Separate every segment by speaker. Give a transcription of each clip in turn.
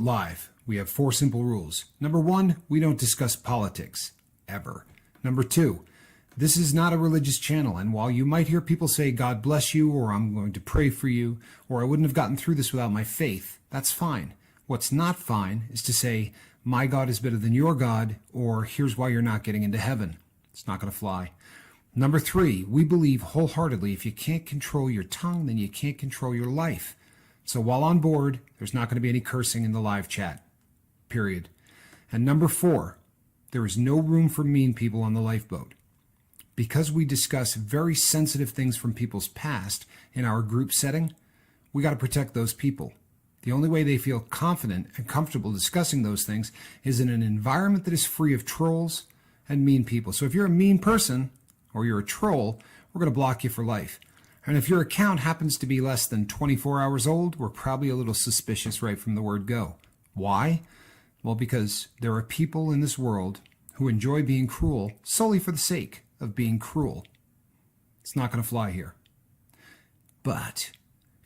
Speaker 1: Live. We have 4 simple rules. Number 1, we don't discuss politics, ever. Number 2, this is not a religious channel, and while you might hear people say, God bless you, or I'm going to pray for you, or I wouldn't have gotten through this without my faith, that's fine. What's not fine is to say, my God is better than your God, or here's why you're not getting into heaven. It's not going to fly. Number 3, we believe wholeheartedly if you can't control your tongue, then you can't control your life. So while on board, there's not going to be any cursing in the live chat, period. And number 4, there is no room for mean people on the Lifeboat. Because we discuss very sensitive things from people's past in our group setting, we got to protect those people. The only way they feel confident and comfortable discussing those things is in an environment that is free of trolls and mean people. So if you're a mean person or you're a troll, we're going to block you for life. And if your account happens to be less than 24 hours old, we're probably a little suspicious right from the word go. Why? Well, because there are people in this world who enjoy being cruel solely for the sake of being cruel. It's not going to fly here. But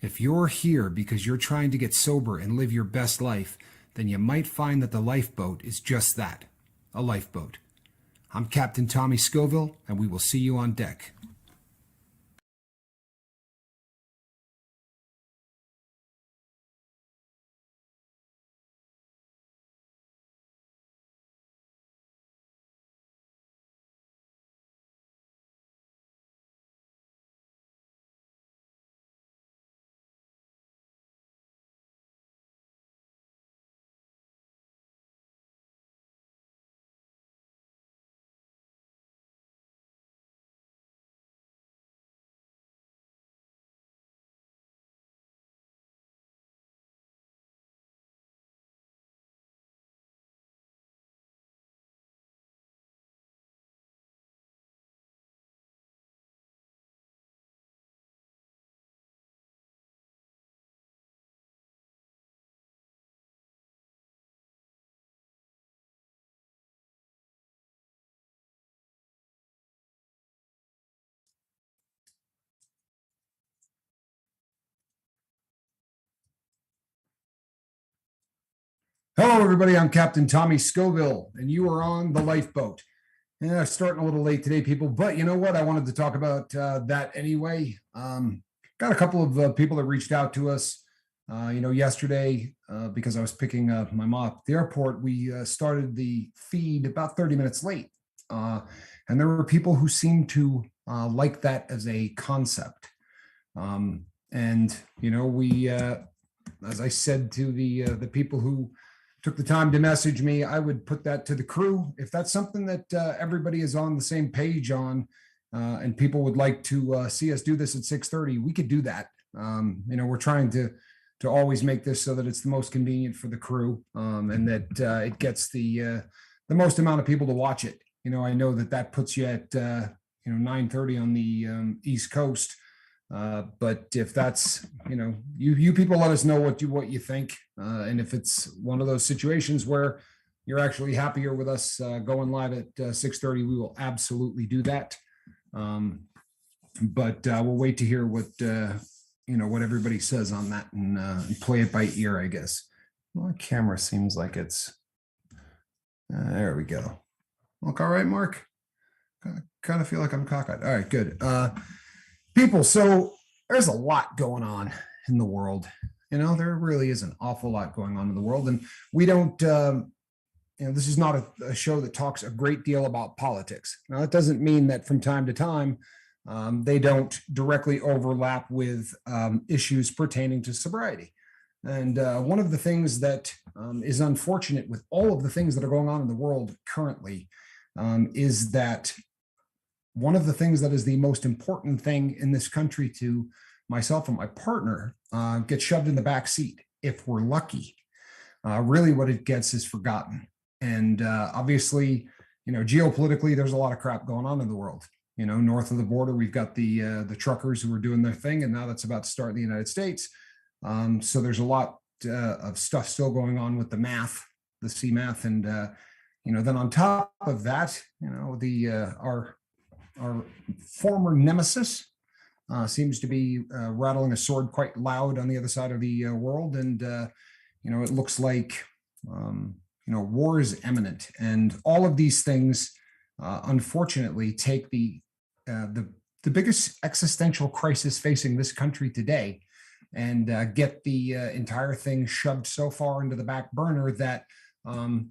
Speaker 1: if you're here because you're trying to get sober and live your best life, then you might find that the Lifeboat is just that, a lifeboat. I'm Captain Tommy Scoville, and we will see you on deck. Hello, everybody. I'm Captain Tommy Scoville, and you are on the Lifeboat. Yeah, starting a little late today, people, but you know what? I wanted to talk about that anyway. Got a couple of people that reached out to us, yesterday because I was picking my mom up at the airport. We started the feed about 30 minutes late, and there were people who seemed to like that as a concept. We, as I said to the people who took the time to message me, I would put that to the crew. If that's something that everybody is on the same page on, and people would like to see us do this at 6:30, we could do that. We're trying to always make this so that it's the most convenient for the crew, and that it gets the most amount of people to watch it. I know that puts you at 9:30 on the East Coast. But if that's, you people let us know what you think. And if it's one of those situations where you're actually happier with us going live at 6:30, we will absolutely do that. But we'll wait to hear what everybody says on that and play it by ear, I guess. My camera seems like it's, there we go. Look, all right, Mark? Kind of feel like I'm cockeyed. All right, good. People, so there's a lot going on in the world. There really is an awful lot going on in the world. And we don't, this is not a show that talks a great deal about politics. Now, that doesn't mean that from time to time, they don't directly overlap with issues pertaining to sobriety. And one of the things that is unfortunate with all of the things that are going on in the world currently is that one of the things that is the most important thing in this country to myself and my partner gets shoved in the back seat if we're lucky. Really what it gets is forgotten. And obviously, geopolitically, there's a lot of crap going on in the world. North of the border, we've got the truckers who are doing their thing, and now that's about to start in the United States. So there's a lot of stuff still going on with the CMAF. And, then on top of that, our former nemesis seems to be rattling a sword quite loud on the other side of the world. And, it looks like War is imminent, and all of these things, unfortunately, take the biggest existential crisis facing this country today, and get the entire thing shoved so far into the back burner that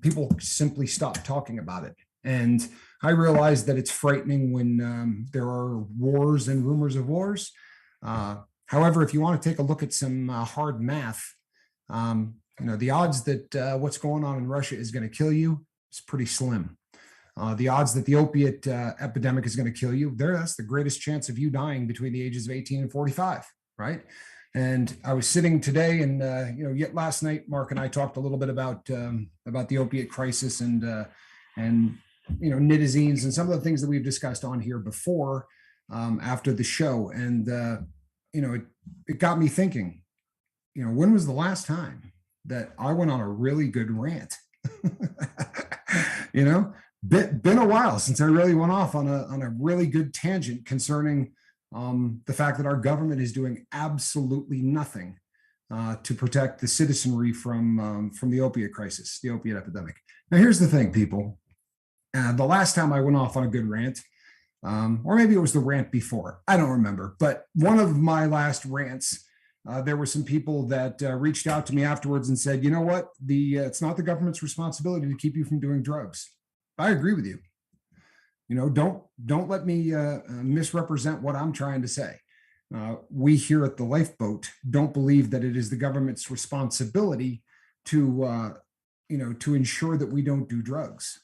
Speaker 1: people simply stop talking about it. And I realize that it's frightening when there are wars and rumors of wars. However, if you want to take a look at some hard math, the odds that what's going on in Russia is going to kill you is pretty slim. The odds that the opiate epidemic is going to kill you, that's the greatest chance of you dying between the ages of 18 and 45, right? And I was sitting today, and yet last night, Mark and I talked a little bit about the opiate crisis and nitazines and some of the things that we've discussed on here before, after the show, and it got me thinking. When was the last time that I went on a really good rant? Been a while since I really went off on a really good tangent concerning the fact that our government is doing absolutely nothing to protect the citizenry from the opiate crisis, the opiate epidemic. Now, here's the thing, people. The last time I went off on a good rant, or maybe it was the rant before, I don't remember, but one of my last rants, there were some people that reached out to me afterwards and said, you know what, it's not the government's responsibility to keep you from doing drugs. I agree with you. Don't let me misrepresent what I'm trying to say. We here at the Lifeboat don't believe that it is the government's responsibility to ensure that we don't do drugs.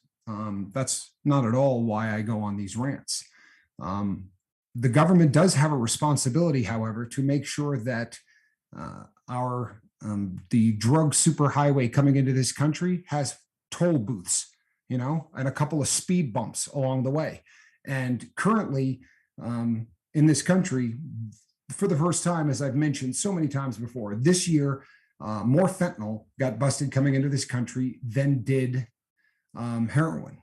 Speaker 1: That's not at all why I go on these rants. The government does have a responsibility, however, to make sure that the drug superhighway coming into this country has toll booths, and a couple of speed bumps along the way. And currently, in this country, for the first time, as I've mentioned so many times before, this year, more fentanyl got busted coming into this country than did heroin.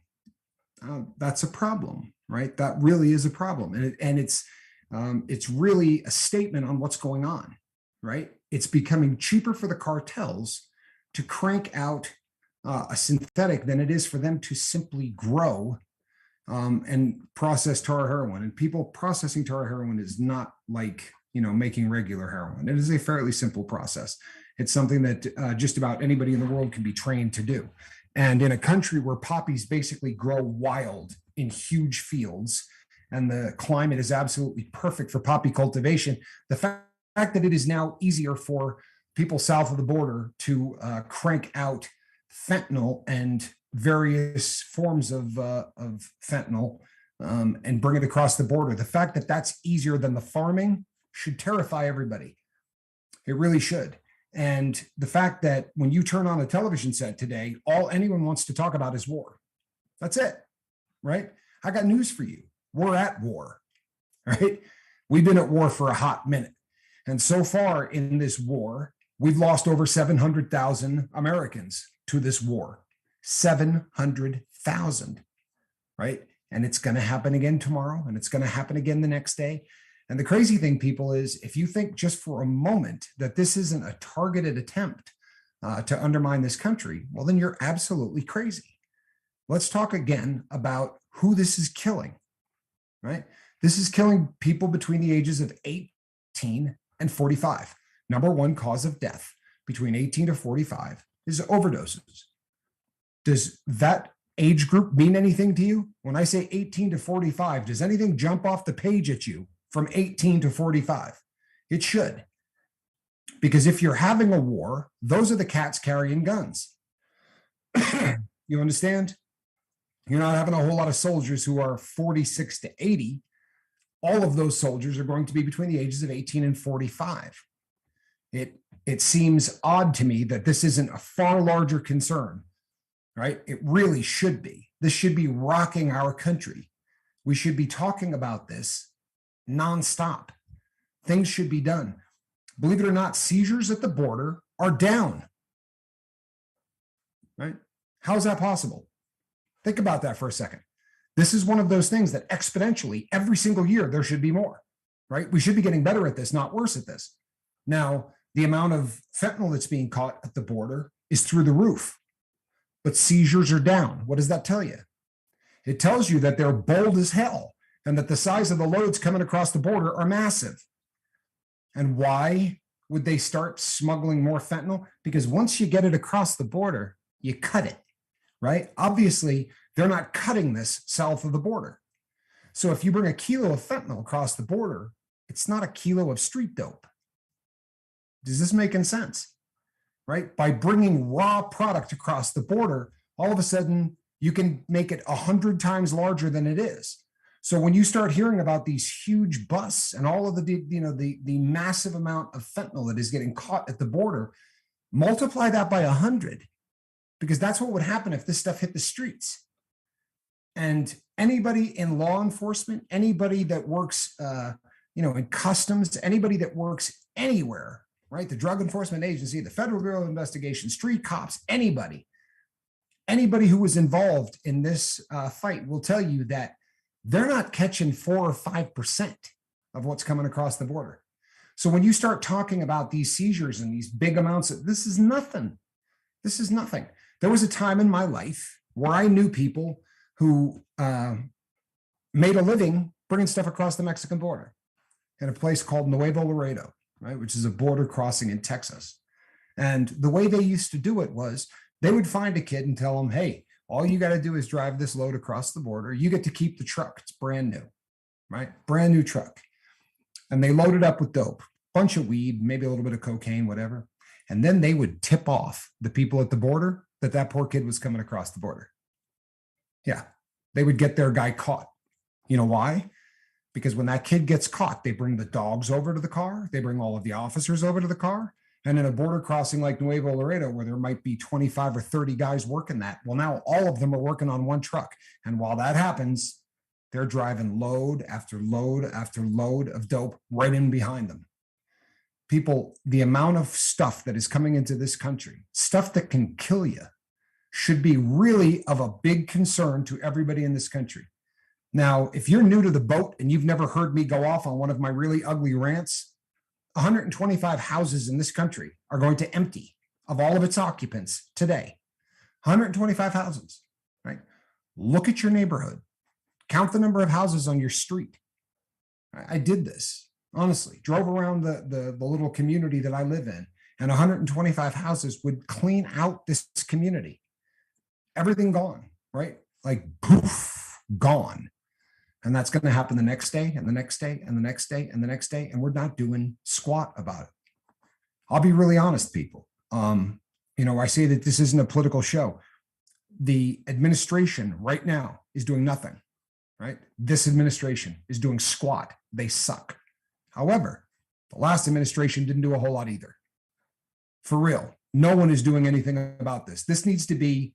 Speaker 1: That's a problem, right? That really is a problem, and it's really a statement on what's going on, right? It's becoming cheaper for the cartels to crank out a synthetic than it is for them to simply grow and process tar heroin. And people processing tar heroin is not like making regular heroin. It is a fairly simple process. It's something that just about anybody in the world can be trained to do. And in a country where poppies basically grow wild in huge fields, and the climate is absolutely perfect for poppy cultivation, the fact that it is now easier for people south of the border to crank out fentanyl and various forms of fentanyl and bring it across the border, the fact that that's easier than the farming should terrify everybody. It really should. And the fact that when you turn on a television set today, all anyone wants to talk about is war. That's it, right? I got news for you. We're at war, right? We've been at war for a hot minute. And so far in this war, we've lost over 700,000 Americans to this war. 700,000, right? And it's going to happen again tomorrow, and it's going to happen again the next day. And the crazy thing, people, is if you think just for a moment that this isn't a targeted attempt to undermine this country, well, then you're absolutely crazy. Let's talk again about who this is killing, right? This is killing people between the ages of 18 and 45. Number one cause of death between 18 to 45 is overdoses. Does that age group mean anything to you? When I say 18 to 45, does anything jump off the page at you from 18 to 45? It should. Because if you're having a war, those are the cats carrying guns. You understand? You're not having a whole lot of soldiers who are 46 to 80. All of those soldiers are going to be between the ages of 18 and 45. It seems odd to me that this isn't a far larger concern, right? It really should be. This should be rocking our country. We should be talking about this nonstop. Things should be done. Believe it or not, seizures at the border are down, right? How is that possible? Think about that for a second. This is one of those things that exponentially every single year there should be more, right? We should be getting better at this, not worse at this. Now, the amount of fentanyl that's being caught at the border is through the roof. but seizures are down. What does that tell you? It tells you that they're bold as hell and that the size of the loads coming across the border are massive. And why would they start smuggling more fentanyl? Because once you get it across the border, you cut it, right? Obviously, they're not cutting this south of the border. So if you bring a kilo of fentanyl across the border, it's not a kilo of street dope. Does this make any sense? Right? By bringing raw product across the border, all of a sudden you can make it 100 times larger than it is. So when you start hearing about these huge busts and all of the massive amount of fentanyl that is getting caught at the border, multiply that by 100, because that's what would happen if this stuff hit the streets. And anybody in law enforcement, anybody that works, in customs, anybody that works anywhere, right? The Drug Enforcement Agency, the Federal Bureau of Investigation, street cops, anybody who was involved in this fight will tell you that they're not catching 4 or 5% of what's coming across the border. So when you start talking about these seizures and these big amounts this is nothing. This is nothing. There was a time in my life where I knew people who made a living bringing stuff across the Mexican border in a place called Nuevo Laredo, right, which is a border crossing in Texas. And the way they used to do it was they would find a kid and tell him, hey, all you got to do is drive this load across the border. You get to keep the truck. It's brand new, right? Brand new truck. And they load it up with dope, bunch of weed, maybe a little bit of cocaine, whatever. And then they would tip off the people at the border that poor kid was coming across the border. Yeah, they would get their guy caught. You know why? Because when that kid gets caught, they bring the dogs over to the car. They bring all of the officers over to the car. And in a border crossing like Nuevo Laredo, where there might be 25 or 30 guys working that, well, now all of them are working on one truck. And while that happens, they're driving load after load after load of dope right in behind them. People, the amount of stuff that is coming into this country, stuff that can kill you, should be really of a big concern to everybody in this country. Now, if you're new to the boat and you've never heard me go off on one of my really ugly rants, 125 houses in this country are going to empty of all of its occupants today. 125 houses, right? Look at your neighborhood. Count the number of houses on your street. I did this, honestly. Drove around the little community that I live in, and 125 houses would clean out this community. Everything gone, right? Like poof, gone. And that's going to happen the next day and the next day and the next day and the next day. And we're not doing squat about it. I'll be really honest, people. I say that this isn't a political show. The administration right now is doing nothing, right? This administration is doing squat. They suck. However, the last administration didn't do a whole lot either. For real. No one is doing anything about this. This needs to be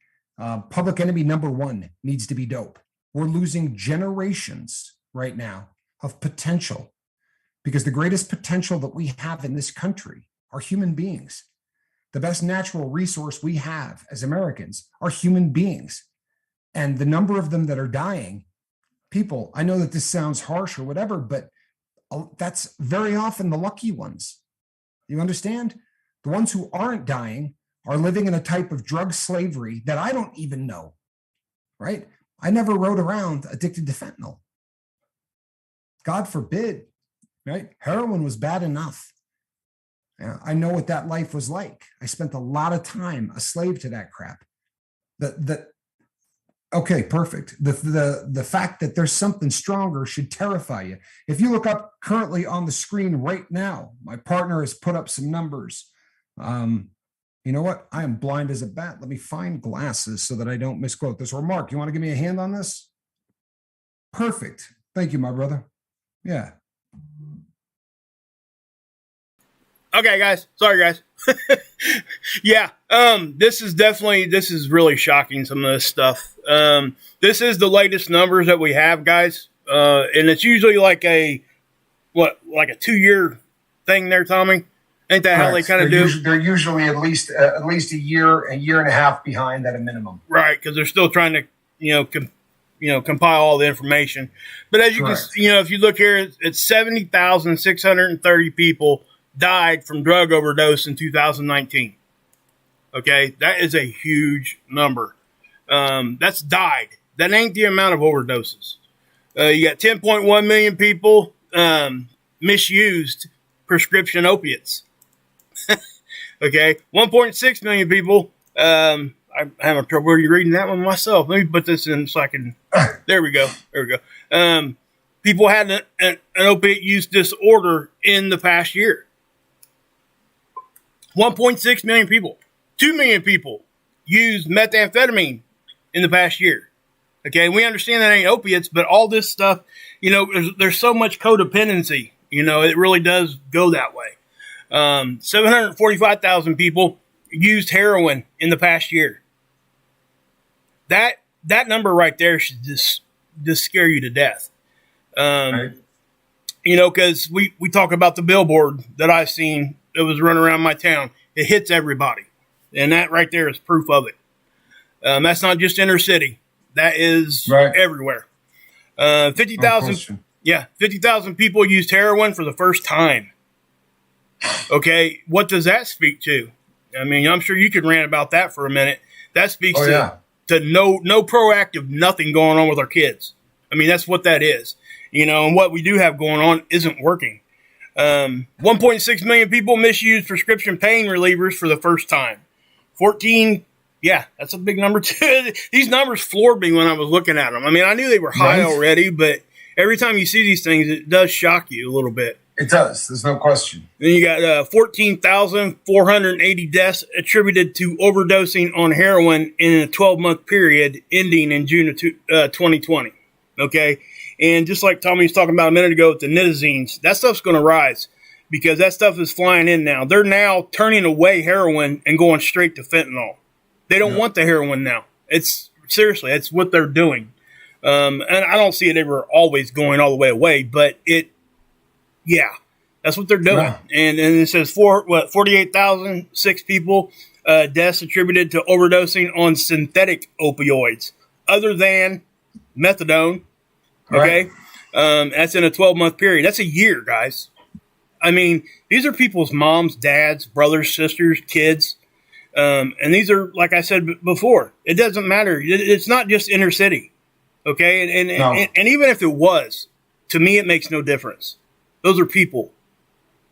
Speaker 1: public enemy number one needs to be dope. We're losing generations right now of potential because the greatest potential that we have in this country are human beings. The best natural resource we have as Americans are human beings. And the number of them that are dying, people, I know that this sounds harsh or whatever, but that's very often the lucky ones. You understand? The ones who aren't dying are living in a type of drug slavery that I don't even know, right? I never rode around addicted to fentanyl. God forbid, right? Heroin was bad enough. I know what that life was like. I spent a lot of time a slave to that crap. Okay, perfect. The fact that there's something stronger should terrify you. If you look up currently on the screen right now, my partner has put up some numbers. You know what? I am blind as a bat. Let me find glasses so that I don't misquote this. Or Mark, you want to give me a hand on this? Perfect. Thank you, my brother. Yeah.
Speaker 2: Okay, guys. Sorry, guys. Yeah. This is really shocking, some of this stuff. This is the latest numbers that we have, guys. And it's usually like a 2-year thing there, Tommy. Ain't that how they kind of do?
Speaker 1: They're usually at least a year and a half behind at a minimum.
Speaker 2: Right, because they're still trying to, compile all the information. But as you can, if you look here, it's 70,630 people died from drug overdose in 2019. Okay, that is a huge number. That's died. That ain't the amount of overdoses. You got 10.1 million people misused prescription opiates. Okay, 1.6 million people. I'm having trouble reading that one myself. Let me put this in so I can. There we go. People had an opiate use disorder in the past year. 1.6 million people. 2 million people used methamphetamine in the past year. Okay, we understand that ain't opiates, but all this stuff, there's so much codependency. It really does go that way. 745,000 people used heroin in the past year. That number right there should just scare you to death.
Speaker 3: Right.
Speaker 2: Because we talk about the billboard that I've seen that was running around my town. It hits everybody. And that right there is proof of it. That's not just inner city. That is everywhere. 50,000. Yeah, 50,000 people used heroin for the first time. Okay, what does that speak to? I mean, I'm sure you could rant about that for a minute. That speaks to no proactive nothing going on with our kids. I mean, that's what that is. And what we do have going on isn't working. 1.6 million people misused prescription pain relievers for the first time. 14, yeah, that's a big number too. These numbers floored me when I was looking at them. I mean, I knew they were high already, but every time you see these things, it does shock you a little bit.
Speaker 3: It does. There's no question.
Speaker 2: Then you got 14,480 deaths attributed to overdosing on heroin in a 12-month period ending in June of 2020. Okay? And just like Tommy was talking about a minute ago with the nitazines, that stuff's going to rise because that stuff is flying in now. They're now turning away heroin and going straight to fentanyl. They don't want the heroin now. It's seriously, that's what they're doing. And I don't see it ever always going all the way away, but that's what they're doing. Yeah. And it says 48,006 people deaths attributed to overdosing on synthetic opioids other than methadone. Okay. That's in a 12-month period. That's a year, guys. I mean, these are people's moms, dads, brothers, sisters, kids. And these are, like I said before, it doesn't matter. It's not just inner city. Okay. And even if it was, to me, it makes no difference. Those are people.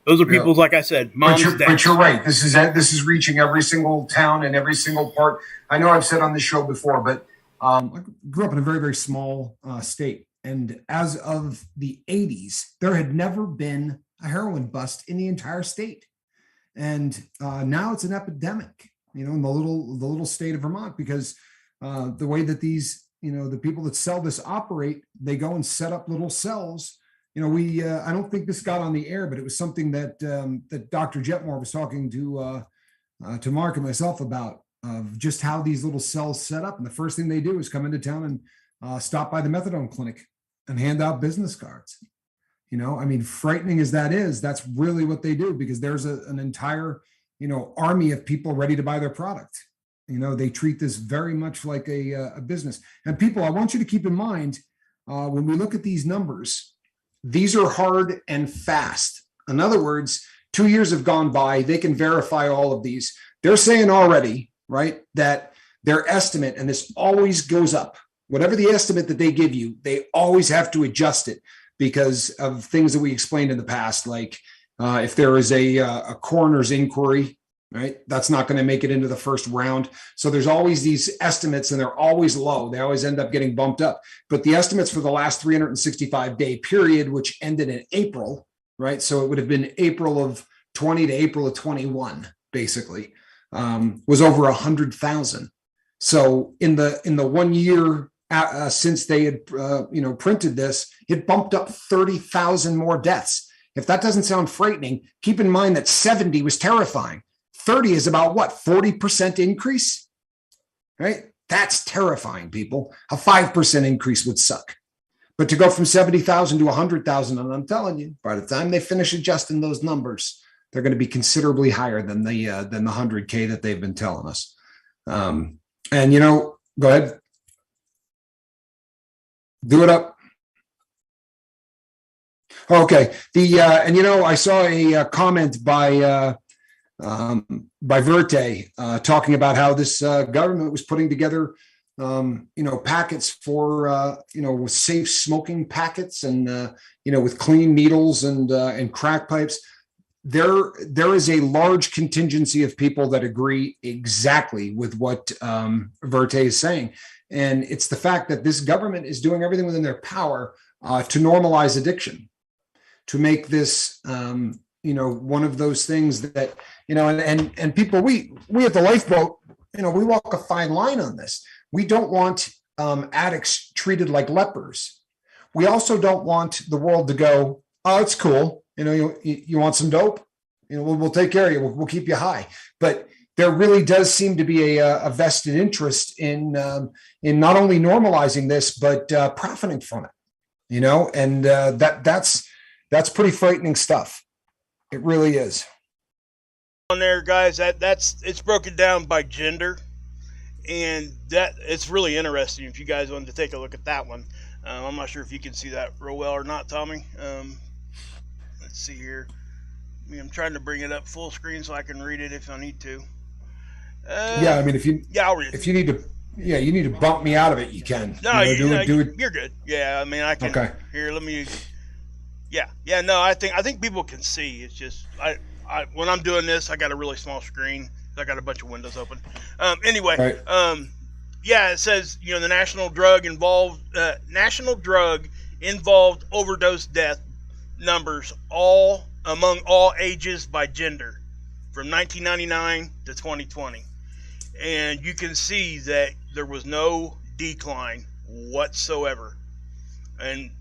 Speaker 2: Those are people, like I said, moms, dads.
Speaker 3: But you're right. This is reaching every single town and every single part. I know I've said on the show before, but
Speaker 1: I grew up in a very, very small state. And as of the 80s, there had never been a heroin bust in the entire state. And now it's an epidemic, in the little state of Vermont, because the way that these, the people that sell this operate, they go and set up little cells. I don't think this got on the air, but it was something that that Dr. Jetmore was talking to Mark and myself about, of just how these little cells set up. And the first thing they do is come into town and stop by the methadone clinic and hand out business cards. Frightening as that is, that's really what they do, because there's an entire, army of people ready to buy their product. They treat this very much like a business. And people, I want you to keep in mind, when we look at these numbers, these are hard and fast. In other words, 2 years have gone by. They can verify all of these. They're saying already, right, that their estimate, and this always goes up, whatever the estimate that they give you, they always have to adjust it because of things that we explained in the past, like if there is a coroner's inquiry, right, that's not going to make it into the first round. So there's always these estimates, and they're always low. They always end up getting bumped up. But the estimates for the last 365-day period, which ended in April, right? So it would have been April of 20 to April of 21, basically, was over 100,000. So in the 1 year since they had printed this, it bumped up 30,000 more deaths. If that doesn't sound frightening, keep in mind that 70 was terrifying. 30 is about what, 40% increase, right? That's terrifying, people. A 5% increase would suck. But to go from 70,000 to 100,000, and I'm telling you, by the time they finish adjusting those numbers, they're going to be considerably higher than the 100K that they've been telling us. Go ahead. Do it up. Okay. I saw a comment by Verte talking about how this government was putting together
Speaker 3: packets for, with safe smoking packets and, with clean needles and crack pipes. There is a large contingency of people that agree exactly with what Verte is saying. And it's the fact that this government is doing everything within their power to normalize addiction, to make this, one of those things that, and people, we at the Lifeboat, we walk a fine line on this. We don't want addicts treated like lepers. We also don't want the world to go, oh, it's cool. You want some dope? We'll take care of you. We'll keep you high. But there really does seem to be a vested interest in not only normalizing this, but profiting from it. And that's pretty frightening stuff. It really is.
Speaker 2: On there, guys, it's broken down by gender, and that it's really interesting. If you guys wanted to take a look at that one, I'm not sure if you can see that real well or not, Tommy. Let's see here. I'm trying to bring it up full screen so I can read it if I need to.
Speaker 3: Yeah, I mean,
Speaker 2: I'll read it.
Speaker 3: If you need to, you need to bump me out of it, you can.
Speaker 2: No,
Speaker 3: do it.
Speaker 2: You're good. Yeah, I mean, I can.
Speaker 3: Okay.
Speaker 2: Here, let me. Yeah. No, I think people can see. It's just I when I'm doing this, I got a really small screen. I got a bunch of windows open. Anyway,
Speaker 3: right.
Speaker 2: Yeah, it says the national drug involved overdose death numbers among all ages by gender from 1999 to 2020, and you can see that there was no decline whatsoever. And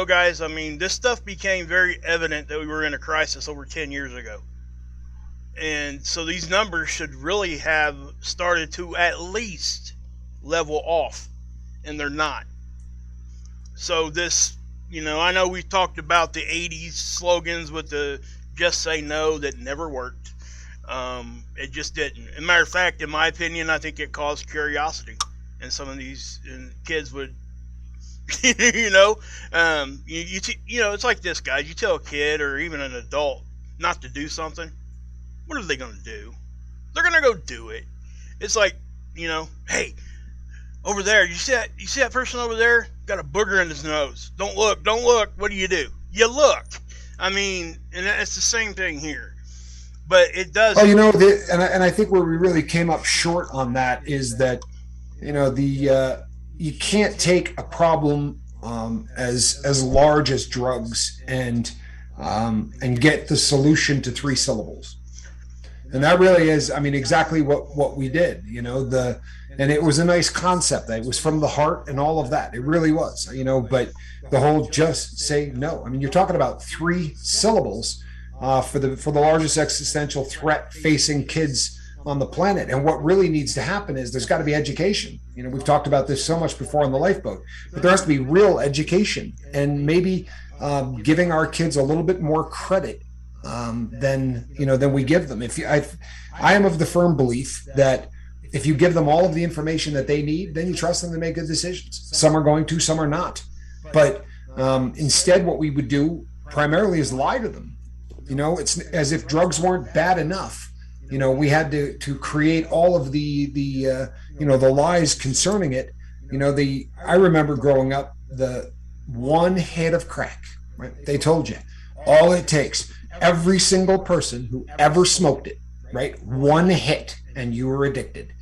Speaker 2: guys, I mean, this stuff became very evident that we were in a crisis over 10 years ago. And so these numbers should really have started to at least level off, and they're not. So this, I know we talked about the 80s slogans with the just say no that never worked. It just didn't. As a matter of fact, in my opinion, I think it caused curiosity. And some of these kids would, it's like this, guys. You tell a kid or even an adult not to do something, what are they going to do? They're going to go do it. It's like, hey, over there, you see that person over there? Got a booger in his nose. Don't look. What do? You look. I mean, and it's the same thing here. But it does.
Speaker 3: Oh, and I think where we really came up short on that is that, you can't take a problem as large as drugs and get the solution to 3 syllables. And that really is, I mean, exactly what we did, and it was a nice concept. It was from the heart and all of that. It really was, but the whole just say no. I mean, you're talking about 3 syllables for the largest existential threat facing kids on the planet. And what really needs to happen is there's got to be education. We've talked about this so much before on the Lifeboat, but there has to be real education, and maybe giving our kids a little bit more credit than we give them. I am of the firm belief that if you give them all of the information that they need, then you trust them to make good decisions. Some are going to, some are not. But instead, what we would do primarily is lie to them. It's as if drugs weren't bad enough. We had to create all of the lies concerning it. I remember growing up, the one hit of crack, right? They told you all it takes, every single person who ever smoked it, right? One hit and you were addicted.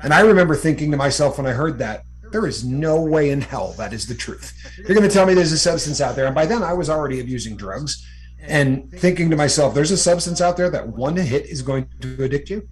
Speaker 3: And I remember thinking to myself when I heard that, there is no way in hell that is the truth. You're going to tell me there's a substance out there. And by then I was already abusing drugs and thinking to myself, there's a substance out there that one hit is going to addict you.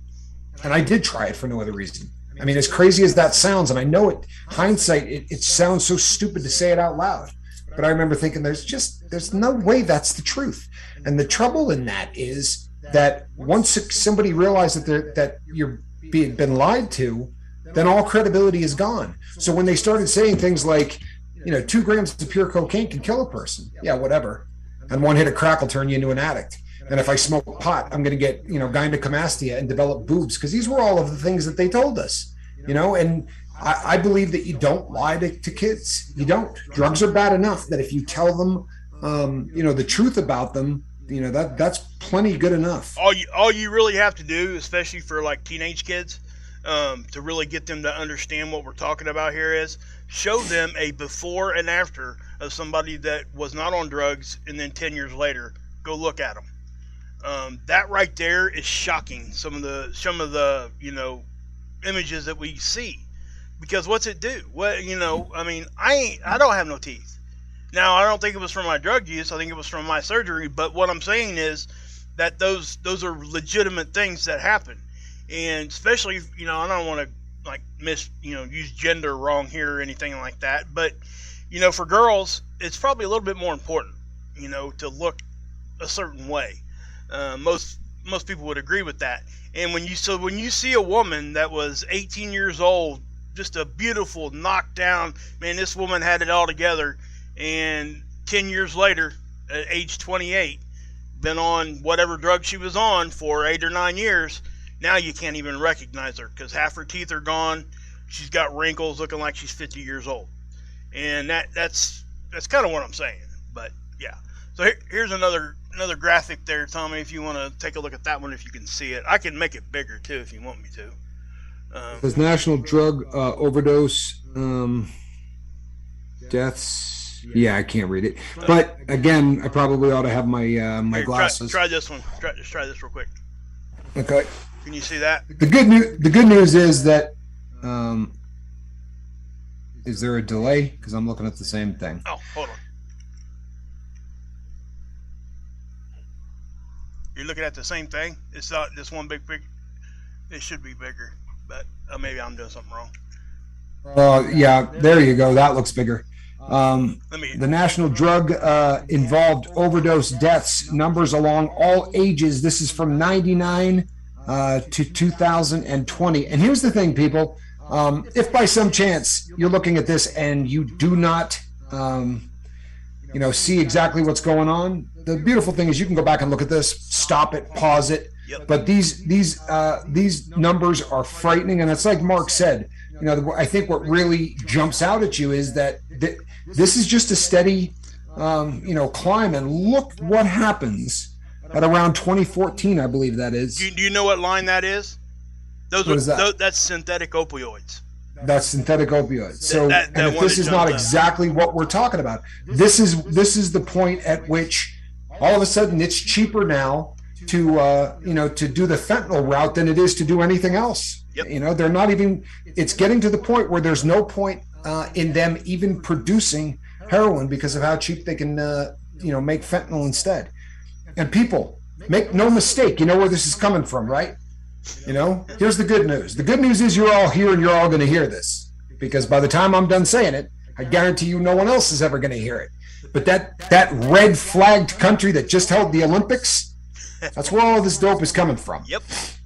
Speaker 3: And I did try it for no other reason. I mean, as crazy as that sounds, and I know it, hindsight, it sounds so stupid to say it out loud. But I remember thinking there's no way that's the truth. And the trouble in that is that once somebody realized that you're been lied to, then all credibility is gone. So when they started saying things like, 2 grams of pure cocaine can kill a person. Yeah, whatever. And one hit of crack will turn you into an addict. And if I smoke pot, I'm going to get, gynecomastia and develop boobs, because these were all of the things that they told us, and I believe that you don't lie to kids. You don't. Drugs are bad enough that if you tell them, the truth about them, that's plenty good enough.
Speaker 2: All you really have to do, especially for like teenage kids, to really get them to understand what we're talking about here is show them a before and after of somebody that was not on drugs, and then 10 years later, go look at them. That right there is shocking. Some of the images that we see, because what's it do? What I don't have no teeth. Now, I don't think it was from my drug use. I think it was from my surgery. But what I'm saying is that those are legitimate things that happen, and especially I don't want to use gender wrong here or anything like that. But for girls, it's probably a little bit more important to look a certain way. Most people would agree with that. And when you see a woman that was 18 years old, just a beautiful knockdown, man, this woman had it all together, and 10 years later, at age 28, been on whatever drug she was on for 8 or 9 years, now you can't even recognize her because half her teeth are gone. She's got wrinkles, looking like she's 50 years old. And that's kind of what I'm saying. But yeah, so here's another graphic there, Tommy, if you want to take a look at that one, if you can see it. I can make it bigger too if you want me to.
Speaker 3: There's national drug overdose deaths. Yeah, I can't read it. But again, I probably ought to have my my glasses.
Speaker 2: Try this one. Just try this real quick.
Speaker 3: Okay.
Speaker 2: Can you see that?
Speaker 3: The good news is that is there a delay? Because I'm looking at the same thing.
Speaker 2: Oh, hold on. You're looking at the same thing? It's not this one big. It should be bigger, but maybe I'm doing something wrong.
Speaker 3: Yeah, there you go. That looks bigger. The national drug involved overdose deaths numbers along all ages. This is from 99 to 2020. And here's the thing, people. If by some chance you're looking at this and you do not, see exactly what's going on, the beautiful thing is you can go back and look at this, stop it, pause it.
Speaker 2: Yep.
Speaker 3: But these numbers are frightening, and it's like Mark said. I think what really jumps out at you is that this is just a steady, climb. And look what happens at around 2014, I believe that is.
Speaker 2: Do you know what line that is? That's synthetic opioids.
Speaker 3: That's synthetic opioids. So, and if this is not exactly what we're talking about, this is the point at which all of a sudden it's cheaper now to do the fentanyl route than it is to do anything else.
Speaker 2: Yep.
Speaker 3: They're not even. It's getting to the point where there's no point in them even producing heroin because of how cheap they can make fentanyl instead. And people, make no mistake, you know where this is coming from, right? Here's the good news. The good news is you're all here and you're all going to hear this, because by the time I'm done saying it, I guarantee you no one else is ever going to hear it. But that red flagged country that just held the Olympics, that's where all of this dope is coming from.
Speaker 2: Yep.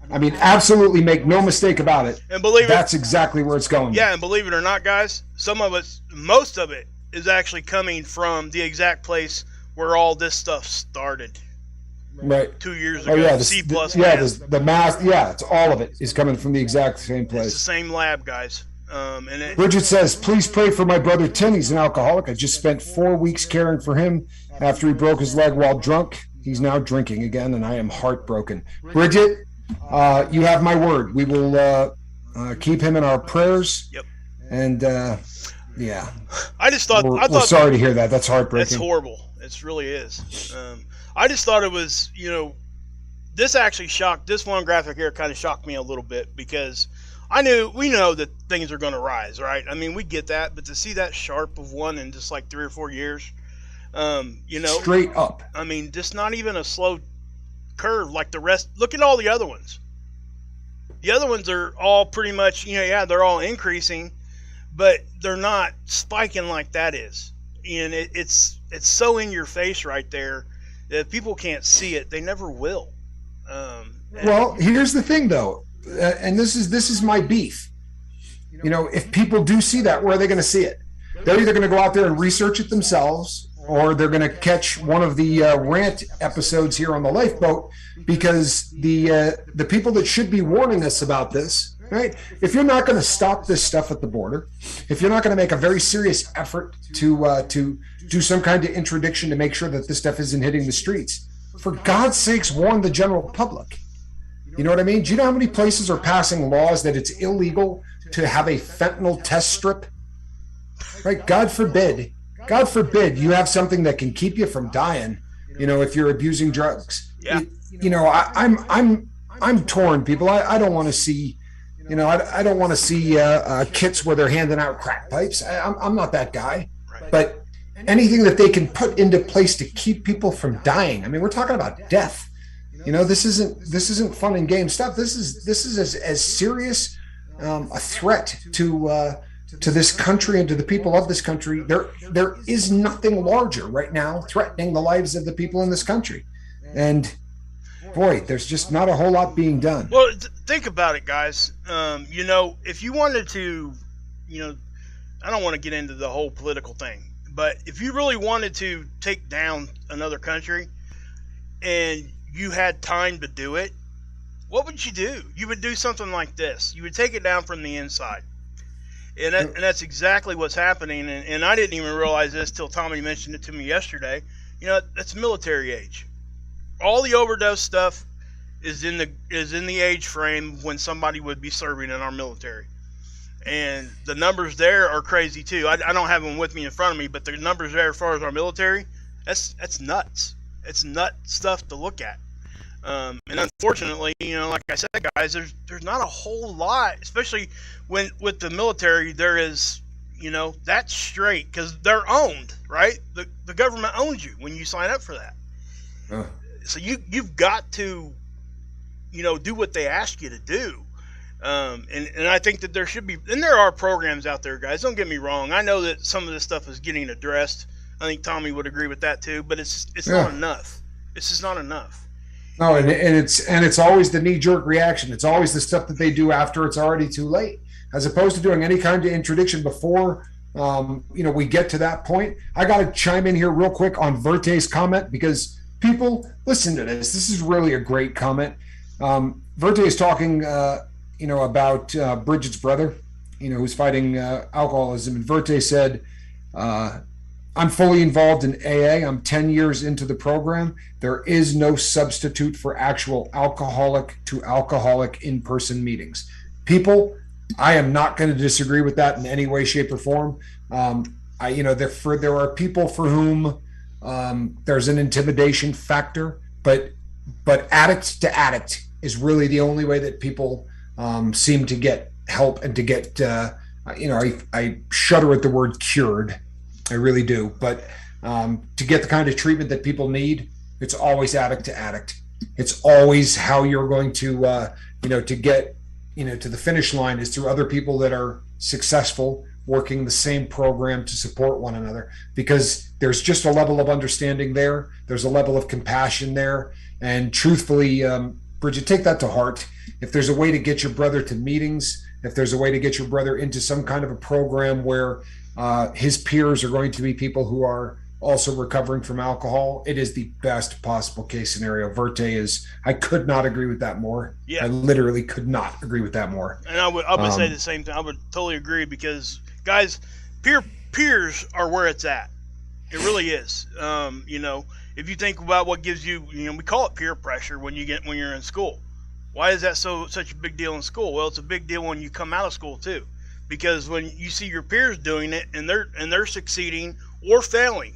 Speaker 3: I mean, absolutely make no mistake about it.
Speaker 2: And that's
Speaker 3: exactly where it's going.
Speaker 2: Yeah, and believe it or not, guys, most of it is actually coming from the exact place where all this stuff started.
Speaker 3: Right.
Speaker 2: 2 years ago.
Speaker 3: Oh yeah,
Speaker 2: C plus.
Speaker 3: the mass. Yeah, it's all of it is coming from the exact same place.
Speaker 2: It's the same lab, guys.
Speaker 3: Bridget says, "Please pray for my brother Tim. He's an alcoholic. I just spent 4 weeks caring for him after he broke his leg while drunk. He's now drinking again, and I am heartbroken." Bridget, you have my word. We will keep him in our prayers.
Speaker 2: Yep.
Speaker 3: And yeah,
Speaker 2: I just thought
Speaker 3: we're sorry to hear that. That's heartbreaking.
Speaker 2: That's horrible. It really is. I just thought it was, this one graphic here kind of shocked me a little bit, because we know that things are going to rise, right? I mean, we get that, but to see that sharp of one in just like 3 or 4 years,
Speaker 3: straight up.
Speaker 2: I mean, just not even a slow curve like the rest. Look at all the other ones. The other ones are all pretty much, they're all increasing, but they're not spiking like that is. And it's so in your face right there. If people can't see it, they never will.
Speaker 3: Well, here's the thing, though, and this is my beef. If people do see that, where are they going to see it? They're either going to go out there and research it themselves, or they're going to catch one of the rant episodes here on the Lifeboat, because the people that should be warning us about this, right? If you're not going to stop this stuff at the border, if you're not going to make a very serious effort to do some kind of interdiction to make sure that this stuff isn't hitting the streets, for God's sakes, warn the general public. You know what I mean? Do you know how many places are passing laws that it's illegal to have a fentanyl test strip? Right? God forbid you have something that can keep you from dying, if you're abusing drugs.
Speaker 2: Yeah.
Speaker 3: I'm torn, people. I don't want to see, I don't want to see kits where they're handing out crack pipes. I'm not that guy.
Speaker 2: Right.
Speaker 3: But anything that they can put into place to keep people from dying. I mean, we're talking about death. This isn't fun and game stuff. This is as serious a threat to this country and to the people of this country. There is nothing larger right now threatening the lives of the people in this country. And boy, there's just not a whole lot being done.
Speaker 2: Well, think about it, guys. If you wanted to, I don't want to get into the whole political thing, but if you really wanted to take down another country and you had time to do it, what would you do? You would do something like this. You would take it down from the inside. And that's exactly what's happening. And I didn't even realize this till Tommy mentioned it to me yesterday. That's military age. All the overdose stuff is in the age frame when somebody would be serving in our military. And the numbers there are crazy too. I don't have them with me in front of me, but the numbers there as far as our military, that's nuts. It's nut stuff to look at. And unfortunately, like I said, guys, there's not a whole lot, especially when with the military, there is, that's straight because they're owned, right? The government owns you when you sign up for that. So you've got to, do what they ask you to do. And I think that there should be, and there are programs out there, guys. Don't get me wrong. I know that some of this stuff is getting addressed. I think Tommy would agree with that too, but it's not enough. It's just not enough.
Speaker 3: No, and it's always the knee-jerk reaction. It's always the stuff that they do after it's already too late, as opposed to doing any kind of interdiction before we get to that point. I got to chime in here real quick on Verte's comment because people listen to this. This is really a great comment. Verte is talking, about Bridget's brother, who's fighting alcoholism, and Verte said, I'm fully involved in AA. I'm 10 years into the program. There is no substitute for actual alcoholic to alcoholic in-person meetings. People, I am not going to disagree with that in any way, shape, or form. There are people for whom there's an intimidation factor, but addict to addict is really the only way that people seem to get help and to get, I shudder at the word cured. I really do. But to get the kind of treatment that people need, it's always addict to addict. It's always how you're going to, to get, to the finish line is through other people that are successful, working the same program to support one another, because there's just a level of understanding there. There's a level of compassion there. And truthfully, Bridget, take that to heart. If there's a way to get your brother to meetings, if there's a way to get your brother into some kind of a program where his peers are going to be people who are also recovering from alcohol, it is the best possible case scenario. Verte is, I could not agree with that more.
Speaker 2: Yeah.
Speaker 3: I literally could not agree with that more.
Speaker 2: And I would say the same thing. I would totally agree because, guys, peers are where it's at. It really is. If you think about what gives you, we call it peer pressure when you're in school. Why is that such a big deal in school? Well, it's a big deal when you come out of school too. Because when you see your peers doing it and they're succeeding or failing,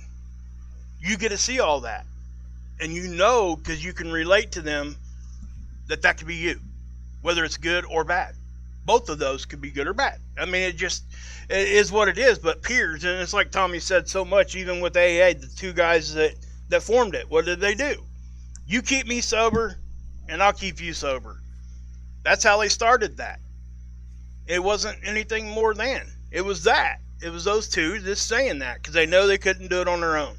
Speaker 2: you get to see all that, and because you can relate to them that could be you, whether it's good or bad. Both of those could be good or bad. I mean, it is what it is. But peers, and it's like Tommy said so much, even with AA, the two guys that formed it, what did they do? You keep me sober, and I'll keep you sober. That's how they started that. It wasn't anything more than. It was that. It was those two just saying that because they know they couldn't do it on their own,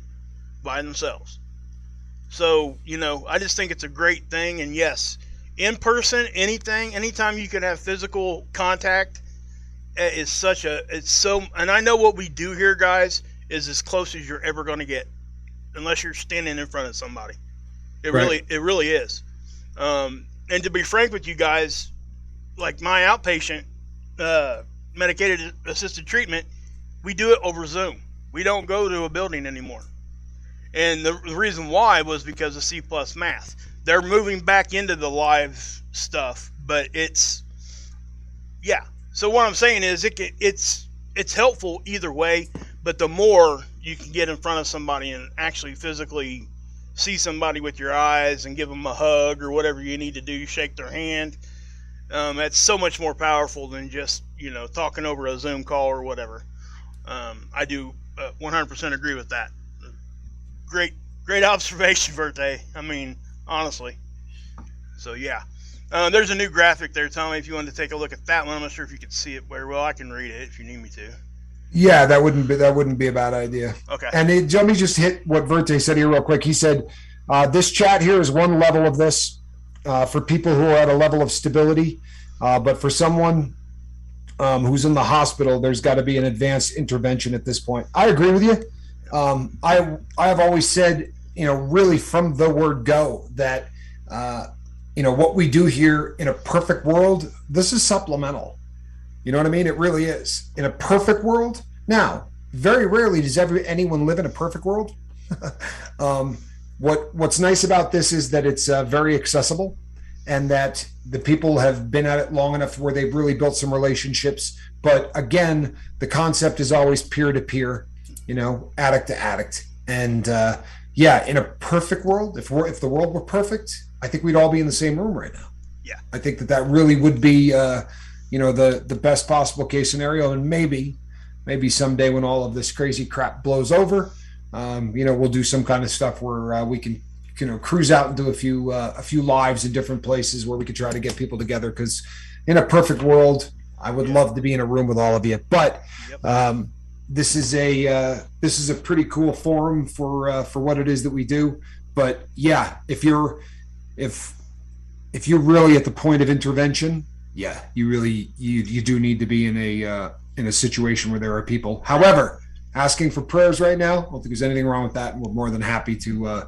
Speaker 2: by themselves. So, I just think it's a great thing. And yes, in person, anytime you can have physical contact is and I know what we do here, guys, is as close as you're ever going to get, unless you're standing in front of somebody. It really is. And to be frank with you guys, like my outpatient, medicated assisted treatment, we do it over Zoom. We don't go to a building anymore. And the reason why was because of C+ math. they're moving back into the live stuff, but it's, yeah. So what I'm saying is it's helpful either way, but the more you can get in front of somebody and actually physically see somebody with your eyes and give them a hug or whatever you need to do, shake their hand, that's so much more powerful than just, talking over a Zoom call or whatever. I do 100% agree with that. Great observation, Verte. I mean, honestly. So, yeah. There's a new graphic there, Tommy, if you wanted to take a look at that one. I'm not sure if you can see it very well. I can read it if you need me to.
Speaker 3: Yeah, that wouldn't be a bad idea.
Speaker 2: Okay.
Speaker 3: And let me just hit what Verte said here real quick. He said, this chat here is one level of this for people who are at a level of stability. But for someone who's in the hospital, there's got to be an advanced intervention at this point. I agree with you. I have always said, really from the word go that, what we do here in a perfect world, this is supplemental. You know what I mean? It really is. In a perfect world. Now, very rarely does anyone live in a perfect world. What's nice about this is that it's very accessible, and that the people have been at it long enough where they've really built some relationships. But again, the concept is always peer-to-peer, addict to addict. And in a perfect world, if the world were perfect, I think we'd all be in the same room right now.
Speaker 2: Yeah.
Speaker 3: I think that really would be, the best possible case scenario. And maybe someday when all of this crazy crap blows over, we'll do some kind of stuff where we can, cruise out and do a few lives in different places where we could try to get people together. Because in a perfect world, I would love to be in a room with all of you. But this is a pretty cool forum for what it is that we do. But yeah, if you're really at the point of intervention, yeah, you do need to be in a situation where there are people. However, asking for prayers right now, I don't think there's anything wrong with that. And we're more than happy to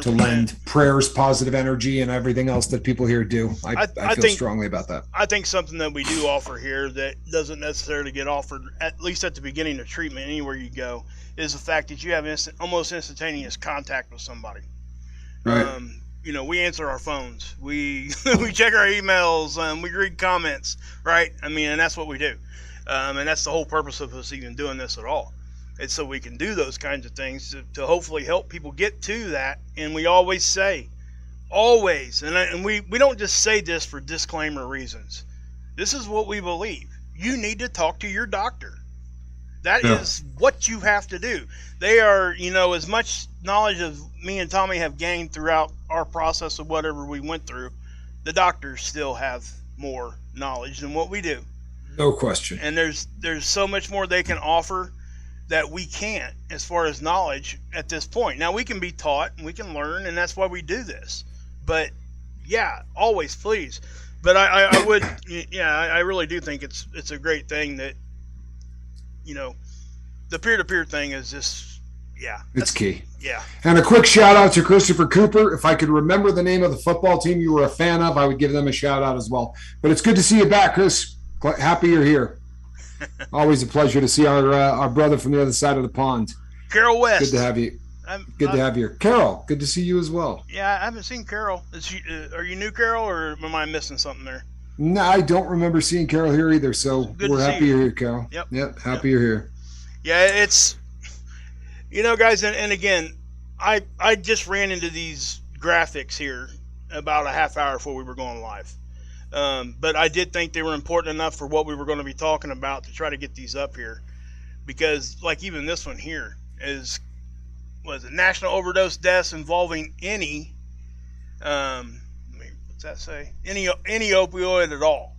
Speaker 3: lend prayers, positive energy, and everything else that people here do. I feel strongly about that.
Speaker 2: I think something that we do offer here that doesn't necessarily get offered, at least at the beginning of treatment, anywhere you go, is the fact that you have almost instantaneous contact with somebody.
Speaker 3: Right.
Speaker 2: We answer our phones. We we check our emails. We read comments. Right. I mean, and that's what we do. And that's the whole purpose of us even doing this at all. It's so we can do those kinds of things to hopefully help people get to that. And we always say, and we don't just say this for disclaimer reasons. This is what we believe. You need to talk to your doctor. That is what you have to do. They are, as much knowledge as me and Tommy have gained throughout our process of whatever we went through, the doctors still have more knowledge than what we do.
Speaker 3: No question.
Speaker 2: And there's so much more they can offer that we can't as far as knowledge at this point. Now, we can be taught and we can learn, and that's why we do this. But, yeah, always, please. But I would, I really do think it's a great thing that, the peer-to-peer thing is just,
Speaker 3: it's key.
Speaker 2: Yeah.
Speaker 3: And a quick shout out to Christopher Cooper. If I could remember the name of the football team you were a fan of, I would give them a shout out as well. But it's good to see you back, Chris. Happy you're here. Always a pleasure to see our brother from the other side of the pond.
Speaker 2: Carol West.
Speaker 3: Good to have you. Good to have you here. Carol, good to see you as well.
Speaker 2: Yeah, I haven't seen Carol. Are you new, Carol, or am I missing something there?
Speaker 3: No, I don't remember seeing Carol here either, so we're happy you're here, Carol.
Speaker 2: Yep,
Speaker 3: happy you're here.
Speaker 2: Yeah, it's, guys, and again, I just ran into these graphics here about a half hour before we were going live. But I did think they were important enough for what we were going to be talking about to try to get these up here. Because, like, even this one here was it national overdose deaths involving any, what's that say? Any opioid at all.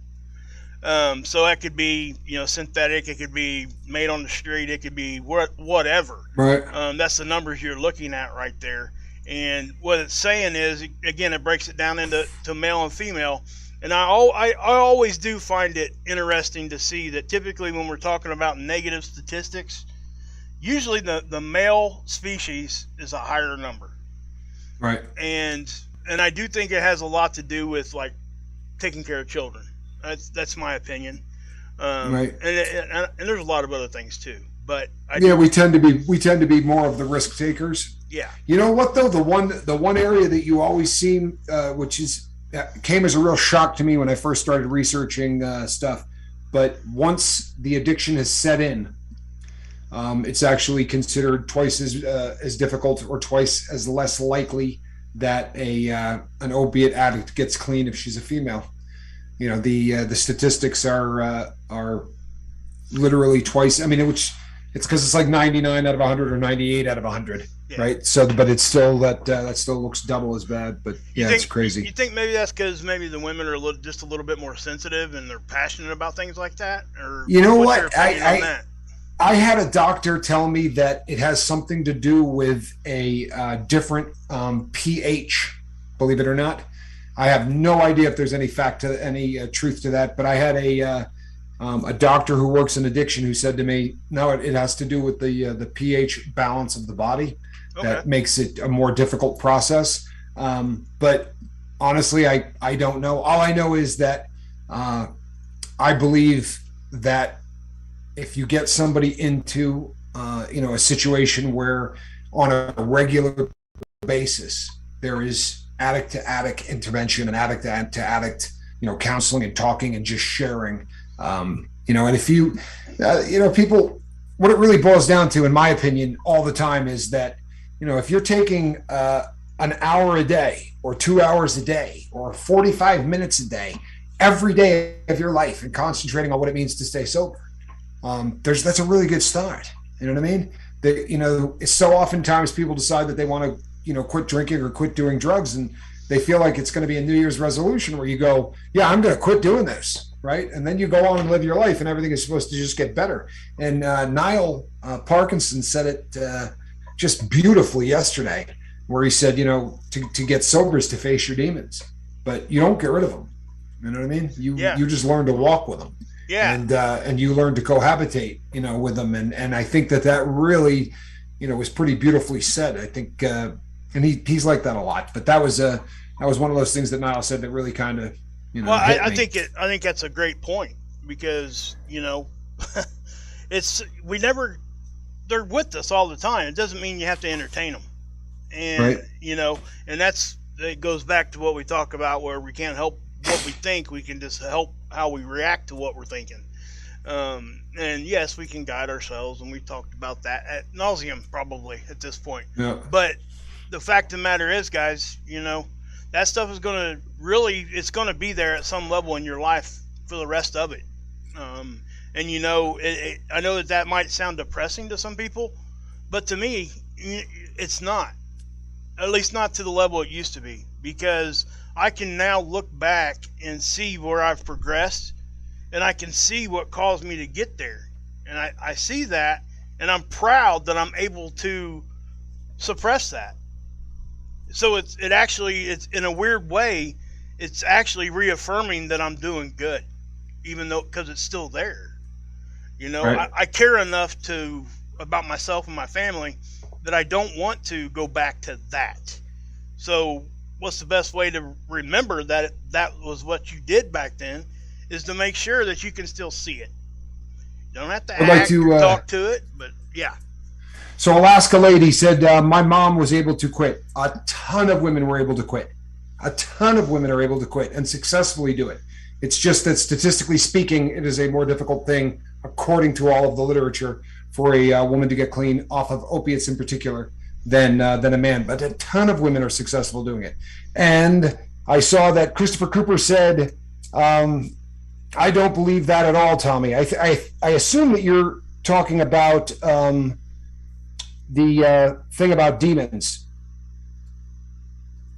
Speaker 2: So that could be, synthetic. It could be made on the street. It could be whatever.
Speaker 3: Right.
Speaker 2: That's the numbers you're looking at right there. And what it's saying is, again, it breaks it down into male and female. And I always do find it interesting to see that typically when we're talking about negative statistics, usually the male species is a higher number.
Speaker 3: Right.
Speaker 2: And I do think it has a lot to do with, like, taking care of children. That's my opinion.
Speaker 3: Right.
Speaker 2: And there's a lot of other things too. But
Speaker 3: we tend to be more of the risk takers.
Speaker 2: Yeah.
Speaker 3: You know what though? The one area that you always seem, which came as a real shock to me when I first started researching stuff, but once the addiction has set in, it's actually considered twice as difficult or twice as less likely that an opiate addict gets clean if she's a female. You know, the statistics are literally twice. I mean, which it's because it's like 99 out of 100 or 98 out of 100, right? So, but it's still that still looks double as bad. But it's crazy.
Speaker 2: You think maybe that's because maybe the women are just a little bit more sensitive and they're passionate about things like that, or
Speaker 3: you know what? I had a doctor tell me that it has something to do with a different pH. Believe it or not, I have no idea if there's any truth to that. But I had a doctor who works in addiction who said to me, "No, it has to do with the pH balance of the body that makes it a more difficult process." But honestly, I don't know. All I know is that I believe that if you get somebody into a situation where on a regular basis there is addict to addict intervention and addict to addict counseling and talking and just sharing, and if you people, what it really boils down to, in my opinion, all the time is that if you're taking an hour a day or 2 hours a day or 45 minutes a day every day of your life and concentrating on what it means to stay sober, that's a really good start. You know what I mean? It's so oftentimes people decide that they want to, quit drinking or quit doing drugs, and they feel like it's going to be a New Year's resolution where you go, yeah, I'm going to quit doing this, right? And then you go on and live your life, and everything is supposed to just get better. And Niall Parkinson said it just beautifully yesterday, where he said, to get sober is to face your demons, but you don't get rid of them. You know what I mean? You just learn to walk with them. Yeah. And you learn to cohabitate, with them. And I think that really, was pretty beautifully said. I think, and he's like that a lot, but that was one of those things that Niall said that really kind of,
Speaker 2: well, I think that's a great point, because, they're with us all the time. It doesn't mean you have to entertain them. And,
Speaker 3: right.
Speaker 2: And it goes back to what we talk about, where we can't help what we think, we can just help how we react to what we're thinking. And yes, we can guide ourselves, and we've talked about that ad nauseum probably at this point.
Speaker 3: Yeah.
Speaker 2: But the fact of the matter is, guys, that stuff is it's going to be there at some level in your life for the rest of it. And I know that might sound depressing to some people, but to me, it's not. At least not to the level it used to be, because I can now look back and see where I've progressed, and I can see what caused me to get there. And I see that, and I'm proud that I'm able to suppress that. So it's in a weird way, it's actually reaffirming that I'm doing good, even though, because it's still there.
Speaker 3: Right.
Speaker 2: I care enough about myself and my family that I don't want to go back to that. So what's the best way to remember that was what you did back then, is to make sure that you can still see it. You don't have to talk to it, but yeah.
Speaker 3: So Alaska Lady said, my mom was able to quit. A ton of women were able to quit. A ton of women are able to quit and successfully do it. It's just that statistically speaking, it is a more difficult thing, according to all of the literature, for a woman to get clean off of opiates in particular than a man. But a ton of women are successful doing it. And I saw that Christopher Cooper said, I don't believe that at all, Tommy. I assume that you're talking about the thing about demons,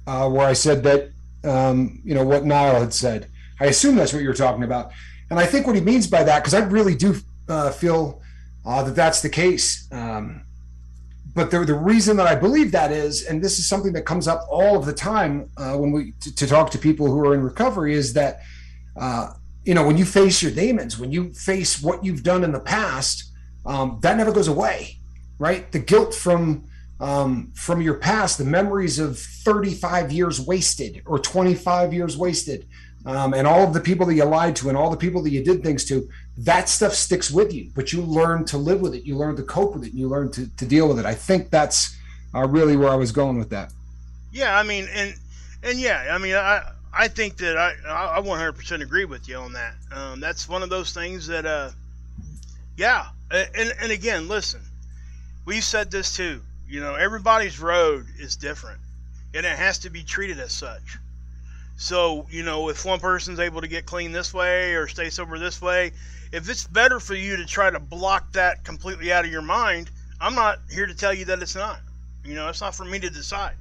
Speaker 3: where I said that, what Niall had said. I assume that's what you're talking about. And I think what he means by that, because I really do feel that that's the case. But the reason that I believe that is, and this is something that comes up all of the time when to talk to people who are in recovery, is that, when you face your demons, when you face what you've done in the past, that never goes away, right? The guilt from your past, the memories of 35 years wasted or 25 years wasted, and all of the people that you lied to and all the people that you did things to, that stuff sticks with you, but you learn to live with it. You learn to cope with it. And you learn to deal with it. I think that's really where I was going with that.
Speaker 2: Yeah, I mean, and yeah, I mean, I think that I 100% agree with you on that. That's one of those things that, yeah, and again, listen, we've said this too. You know, everybody's road is different, and it has to be treated as such. So, you know, if one person's able to get clean this way or stay sober this way, if it's better for you to try to block that completely out of your mind, I'm not here to tell you that it's not. You know, it's not for me to decide.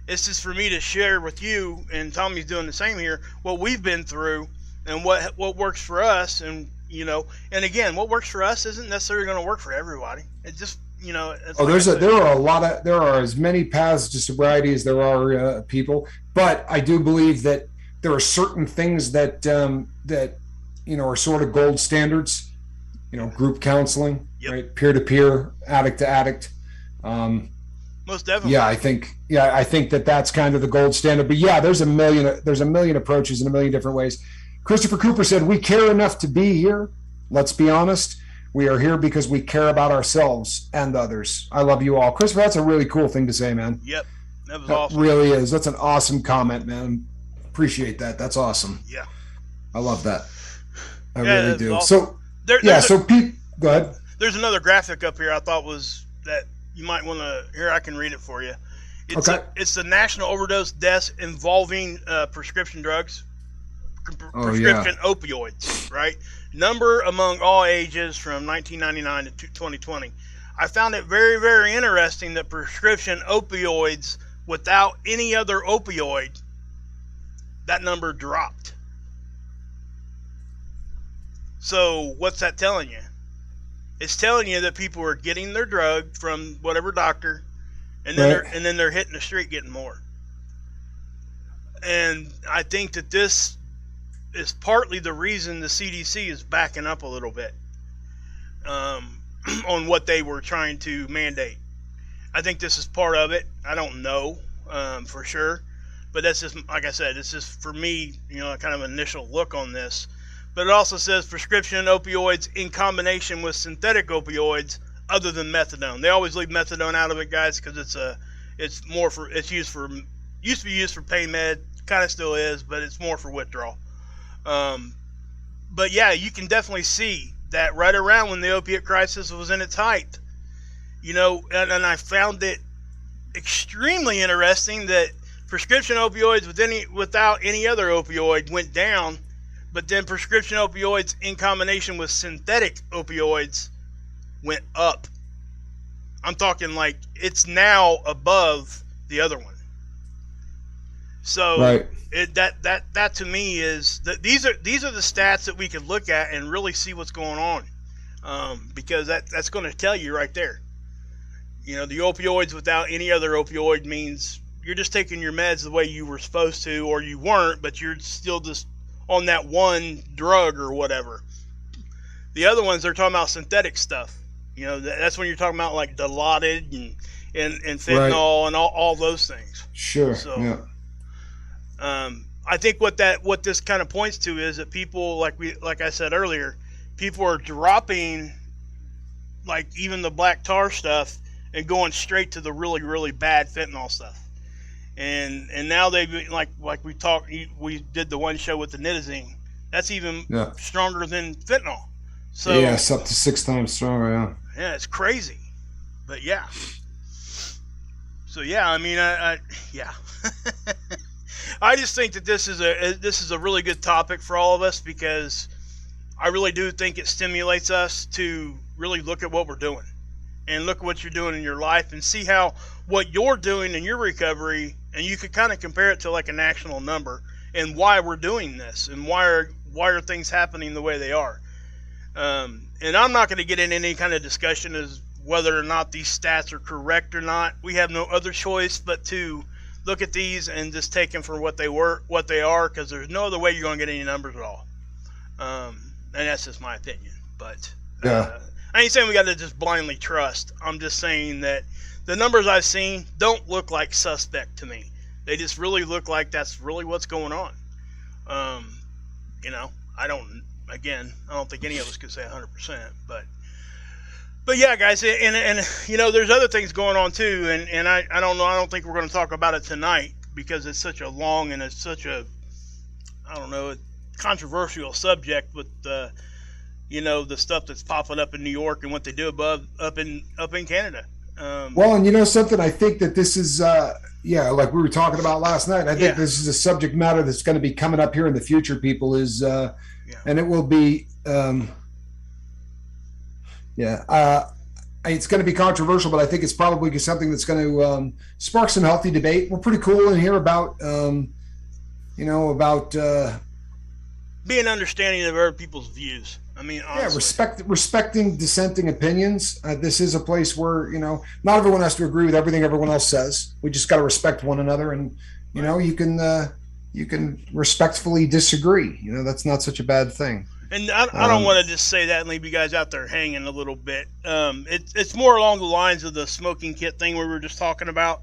Speaker 2: It's just for me to share with you, and Tommy's doing the same here, what we've been through and what works for us. And, you know, and again, what works for us isn't necessarily going to work for everybody. It just, you know.
Speaker 3: There are as many paths to sobriety as there are people, but I do believe that there are certain things that, you know, are sort of gold standards, you know, group counseling,
Speaker 2: yep.
Speaker 3: Right? Peer-to-peer, addict to addict.
Speaker 2: Most definitely.
Speaker 3: Yeah, I think that that's kind of the gold standard. But yeah, there's a million approaches in a million different ways. Christopher Cooper said, "We care enough to be here. Let's be honest. We are here because we care about ourselves and others. I love you all." Christopher, that's a really cool thing to say, man.
Speaker 2: Yep, that was awesome.
Speaker 3: Really is. That's an awesome comment, man. Appreciate that. That's awesome.
Speaker 2: Yeah,
Speaker 3: I love that. I really do.
Speaker 2: Awesome.
Speaker 3: So Pete, go ahead.
Speaker 2: There's another graphic up here I thought was that you might want to. Here, I can read it for you. It's
Speaker 3: okay.
Speaker 2: It's the national overdose deaths involving prescription drugs, opioids, right? Number among all ages from 1999 to 2020. I found it very, very interesting that prescription opioids without any other opioid, that number dropped. So what's that telling you? It's telling you that people are getting their drug from whatever doctor, and then they're hitting the street getting more. And I think that this is partly the reason the CDC is backing up a little bit on what they were trying to mandate. I think this is part of it. I don't know for sure, but that's just, like I said, it's just for me, you know, kind of initial look on this. But it also says prescription opioids in combination with synthetic opioids other than methadone. They always leave methadone out of it, guys, because used to be used for pain med, kind of still is, but it's more for withdrawal. But yeah, you can definitely see that right around when the opiate crisis was in its height, you know, and I found it extremely interesting that prescription opioids without any other opioid went down, but then prescription opioids in combination with synthetic opioids went up. I'm talking like it's now above the other one. So
Speaker 3: right.
Speaker 2: That to me is that these are the stats that we can look at and really see what's going on, because that's going to tell you right there. You know, the opioids without any other opioid means you're just taking your meds the way you were supposed to, or you weren't, but you're still just on that one drug or whatever. The other ones, they're talking about synthetic stuff. You know, that's when you're talking about like Dilaudid and fentanyl, right, and all those things.
Speaker 3: Sure.
Speaker 2: So,
Speaker 3: yeah.
Speaker 2: I think what this kind of points to is that people, like I said earlier, people are dropping like even the black tar stuff and going straight to the really, really bad fentanyl stuff. And now they've like we did the one show with the nitazene. That's even stronger than fentanyl. So
Speaker 3: yeah, it's up to 6 times stronger. Yeah.
Speaker 2: Yeah, it's crazy. But yeah. So yeah, I mean, yeah. I just think that this is a really good topic for all of us, because I really do think it stimulates us to really look at what we're doing and look at what you're doing in your life and see how what you're doing in your recovery, and you could kind of compare it to like a national number and why we're doing this and why are things happening the way they are. And I'm not going to get into any kind of discussion as whether or not these stats are correct or not. We have no other choice but to look at these and just take them for what they are, because there's no other way you're going to get any numbers at all. And that's just my opinion. But I ain't saying we got to just blindly trust. I'm just saying that the numbers I've seen don't look like suspect to me. They just really look like that's really what's going on. You know, I don't think any of us could say 100%, but yeah, guys, and you know, there's other things going on too, and I don't know, I don't think we're going to talk about it tonight because it's such a long and it's such a, I don't know, controversial subject with you know, the stuff that's popping up in New York and what they do up in Canada.
Speaker 3: Well, and you know something, I think that this is like we were talking about last night. I think this is a subject matter that's going to be coming up here in the future. People and it will be it's going to be controversial, but I think it's probably something that's going to spark some healthy debate. We're pretty cool in here about
Speaker 2: being understanding of other people's views. I mean, honestly.
Speaker 3: Respecting dissenting opinions. This is a place where, you know, not everyone has to agree with everything everyone else says. We just got to respect one another, and you know, you can respectfully disagree. You know, that's not such a bad thing.
Speaker 2: And I don't want to just say that and leave you guys out there hanging a little bit. It's more along the lines of the smoking kit thing we were just talking about,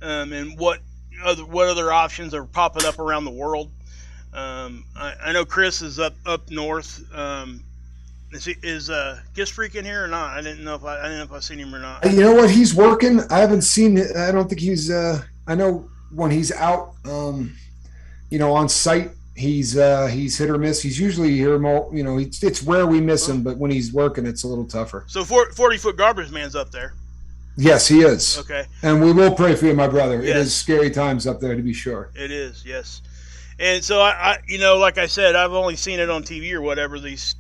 Speaker 2: and what other options are popping up around the world. I know Chris is up north. Is Gift Freak in here or not? I didn't know if I seen him or not.
Speaker 3: You know what? He's working. I haven't seen it. I don't think he's. I know when he's out, you know, on site, he's hit or miss. He's usually here more. You know, it's rare we miss him, but when he's working, it's a little tougher.
Speaker 2: So 40-foot garbage man's up there.
Speaker 3: Yes, he is.
Speaker 2: Okay.
Speaker 3: And we will pray for you, my brother.
Speaker 2: Yes.
Speaker 3: It is scary times up there, to be sure.
Speaker 2: It is, yes. And so I you know, like I said, I've only seen it on TV or whatever. These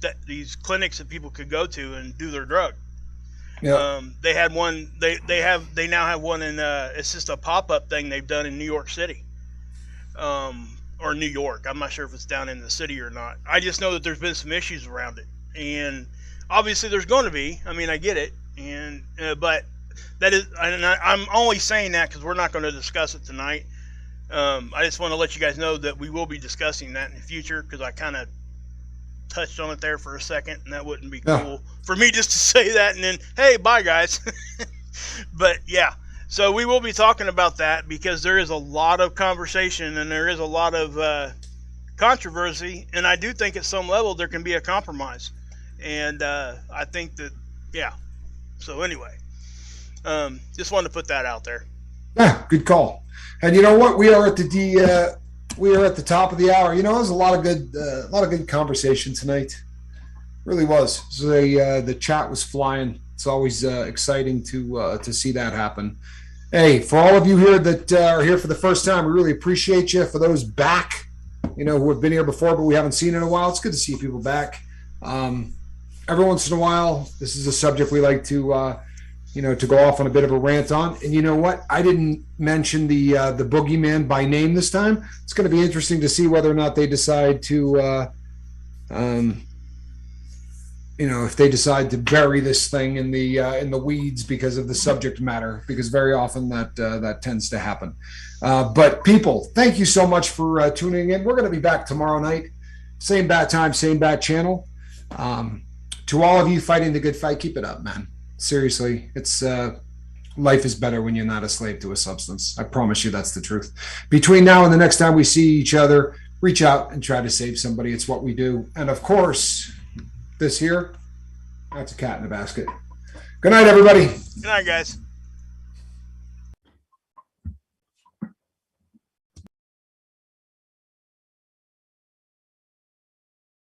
Speaker 2: clinics that people could go to and do their drug.
Speaker 3: Yeah.
Speaker 2: They had one. They now have one in. It's just a pop-up thing they've done in New York City, or New York. I'm not sure if it's down in the city or not. I just know that there's been some issues around it, and obviously there's going to be. I mean, I get it, and but that is. I'm only saying that because we're not going to discuss it tonight. I just want to let you guys know that we will be discussing that in the future because I kind of touched on it there for a second, and that wouldn't be cool for me just to say that and then, hey, bye, guys. But, yeah, so we will be talking about that because there is a lot of conversation and there is a lot of controversy, and I do think at some level there can be a compromise. And I think that, yeah. So, anyway, just wanted to put that out there.
Speaker 3: Yeah, good call. And you know what? We are at the top of the hour. You know, there's a lot of good conversation tonight. Really was. So the chat was flying. It's always exciting to see that happen. Hey, for all of you here that are here for the first time, we really appreciate you. For those back, you know, who have been here before but we haven't seen in a while, it's good to see people back. Every once in a while, this is a subject we like to to go off on a bit of a rant on. And you know what? I didn't mention the boogeyman by name this time. It's going to be interesting to see whether or not they decide to, if they decide to bury this thing in the weeds because of the subject matter, because very often that tends to happen. But people, thank you so much for tuning in. We're going to be back tomorrow night. Same bat time, same bat channel. To all of you fighting the good fight, keep it up, man. Seriously, it's life is better when you're not a slave to a substance. I promise you that's the truth. Between now and the next time we see each other, reach out and try to save somebody. It's what we do. And of course, this here, that's a cat in a basket. Good night, everybody.
Speaker 2: Good night, guys.